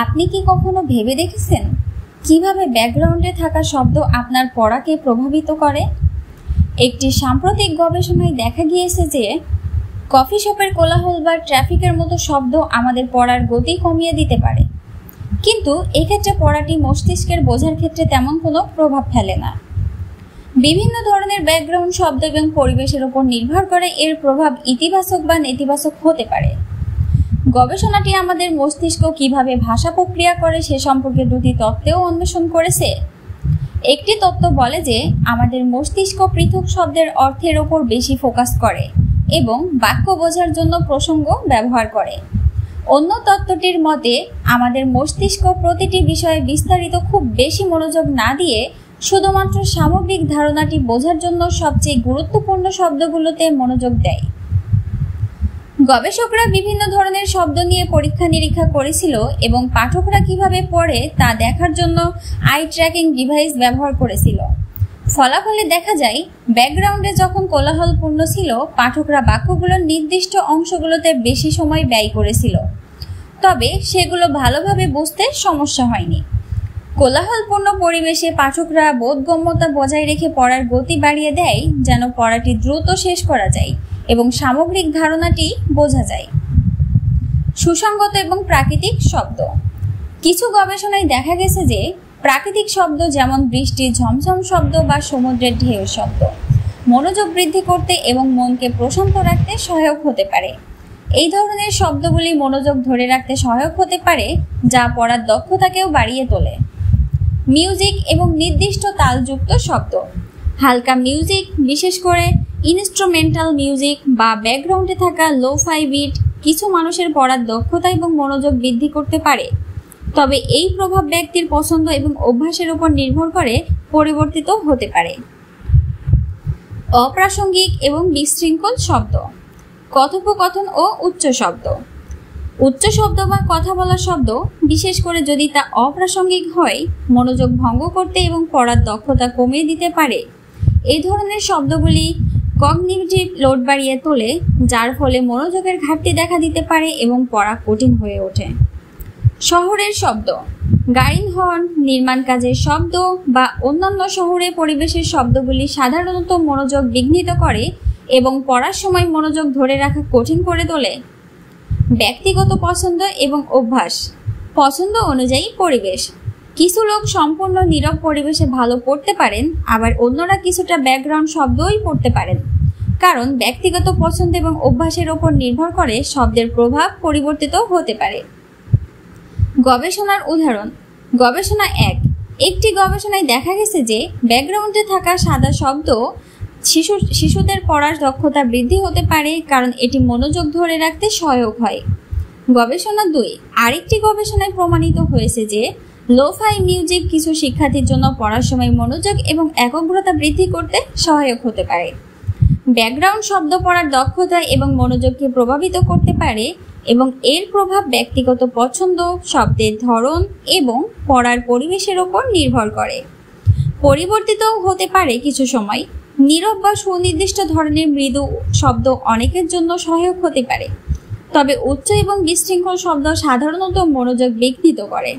আপনি কি কখনো ভেবে দেখেছেন কিভাবে ব্যাকগ্রাউন্ডে থাকা শব্দ আপনার পড়াকে প্রভাবিত করে? একটি সাম্প্রতিক গবেষণায় দেখা গিয়েছে যে কফি শপের কোলাহল বা ট্রাফিকের মতো শব্দ আমাদের পড়ার গতি কমিয়ে দিতে পারে, কিন্তু এক্ষেত্রে পড়াটি মস্তিষ্কের বোঝার ক্ষেত্রে তেমন কোনো প্রভাব ফেলে না। বিভিন্ন ধরনের ব্যাকগ্রাউন্ড শব্দ এবং পরিবেশের উপর নির্ভর করে এর প্রভাব ইতিবাচক বা নেতিবাচক হতে পারে। গবেষণাটি আমাদের মস্তিষ্ক কিভাবে ভাষা প্রক্রিয়া করে সে সম্পর্কে দুটি তত্ত্বেও অন্বেষণ করেছে। একটি তত্ত্ব বলে যে আমাদের মস্তিষ্ক পৃথক শব্দের অর্থের উপর বেশি ফোকাস করে এবং বাক্য বোঝার জন্য প্রসঙ্গ ব্যবহার করে। অন্য তত্ত্বটির মতে আমাদের মস্তিষ্ক প্রতিটি বিষয়ে বিস্তারিত খুব বেশি মনোযোগ না দিয়ে শুধুমাত্র সামগ্রিক ধারণাটি বোঝার জন্য সবচেয়ে গুরুত্বপূর্ণ শব্দগুলোতে মনোযোগ দেয়। গবেষকরা বিভিন্ন ধরনের শব্দ নিয়ে পরীক্ষা নিরীক্ষা করেছিল এবং পাঠকরা কিভাবে পড়ে তা দেখার জন্য আই ট্র্যাকিং ডিভাইস ব্যবহার করেছিল। ফলাফলে দেখা যায় ব্যাকগ্রাউন্ডে যখন কোলাহলপূর্ণ ছিল, পাঠকরা বাক্যগুলোর নির্দিষ্ট অংশগুলোতে বেশি সময় ব্যয় করেছিল, তবে সেগুলো ভালোভাবে বুঝতে সমস্যা হয়নি। কোলাহলপূর্ণ পরিবেশে পাঠকরা বোধগম্যতা বজায় রেখে পড়ার গতি বাড়িয়ে দেয় যেন পড়াটি দ্রুত শেষ করা যায় এবং সামগ্রিক ধারণাটি বোঝা যায়। সুসংগত এবং প্রাকৃতিক শব্দ। কিছু গবেষণায় দেখা গেছে যে প্রাকৃতিক শব্দ যেমন বৃষ্টির ঝমঝম শব্দ বা সমুদ্রের ঢেউ শব্দ মনোযোগ বৃদ্ধি করতে এবং মনকে প্রশান্ত রাখতে সহায়ক হতে পারে। এই ধরনের শব্দগুলি মনোযোগ ধরে রাখতে সহায়ক হতে পারে, যা পড়ার দক্ষতাকেও বাড়িয়ে তোলে। মিউজিক এবং নির্দিষ্ট তালযুক্ত শব্দ। হালকা মিউজিক, বিশেষ করে ইনস্ট্রুমেন্টাল মিউজিক বা ব্যাকগ্রাউন্ডে থাকা লো-ফাই বিট কিছু মানুষের পড়ার দক্ষতা এবং মনোযোগ বৃদ্ধি করতে পারে, তবে এই প্রভাব ব্যক্তির পছন্দ এবং অভ্যাসের উপর নির্ভর করে পরিবর্তিত হতে পারে। অপ্রাসঙ্গিক এবং বিশৃঙ্খল শব্দ। কথোপকথন ও উচ্চ শব্দ। উচ্চ শব্দ বা কথা বলা শব্দ, বিশেষ করে যদি তা অপ্রাসঙ্গিক হয়, মনোযোগ ভঙ্গ করতে এবং পড়ার দক্ষতা কমিয়ে দিতে পারে। এই ধরনের শব্দগুলি কগনিটিভ লোড বাড়িয়ে তোলে, যার ফলে মনোযোগের ঘাটতি দেখা দিতে পারে এবং পড়া কঠিন হয়ে ওঠে। শহরের শব্দ। গাড়ির হর্ন, নির্মাণ কাজের শব্দ বা অন্যান্য শহুরে পরিবেশের শব্দগুলি সাধারণত মনোযোগ বিঘ্নিত করে এবং পড়ার সময় মনোযোগ ধরে রাখা কঠিন করে তোলে। ব্যক্তিগত পছন্দ এবং অভ্যাস। পছন্দ অনুযায়ী পরিবেশ। কিছু লোক সম্পূর্ণ নীরব পরিবেশে ভালো পড়তে পারেন, আবার অন্যরা কিছুটা ব্যাকগ্রাউন্ড শব্দই পড়তে পারেন, কারণ ব্যক্তিগত পছন্দ এবং অভ্যাসের উপর নির্ভর করে শব্দের প্রভাব পরিবর্তিত হতে পারে। গবেষণার উদাহরণ। গবেষণা 1। একটি গবেষণায় দেখা গেছে যে ব্যাকগ্রাউন্ডে থাকা সাদা শব্দ শিশুদের পড়ার দক্ষতা বৃদ্ধি হতে পারে, কারণ এটি মনোযোগ ধরে রাখতে সহায়ক হয়। গবেষণা 2। আরেকটি গবেষণায় প্রমাণিত হয়েছে যে লো-ফাই মিউজিক কিছু শিক্ষার্থীর জন্য পড়ার সময় মনোযোগ এবং একাগ্রতা বৃদ্ধি করতে সহায়ক হতে পারে। ব্যাকগ্রাউন্ড শব্দ পড়ার দক্ষতা এবং মনোযোগকে প্রভাবিত করতে পারে এবং এর প্রভাব ব্যক্তিগত পছন্দ, শব্দের ধরন এবং পড়ার পরিবেশের উপর নির্ভর করে। পরিবর্তিতও হতে পারে কিছু সময়। নীরব বা সুনির্দিষ্ট ধরনের মৃদু শব্দ অনেকের জন্য সহায়ক হতে পারে, তবে উচ্চ এবং বিশৃঙ্খল শব্দ সাধারণত মনোযোগ বিঘ্নিত করে।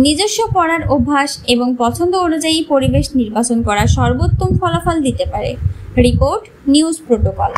নিজস্ব পড়ার অভ্যাস এবং পছন্দ অনুযায়ী পরিবেশ নির্বাচন করা সর্বোত্তম ফলাফল দিতে পারে। Report news protocol.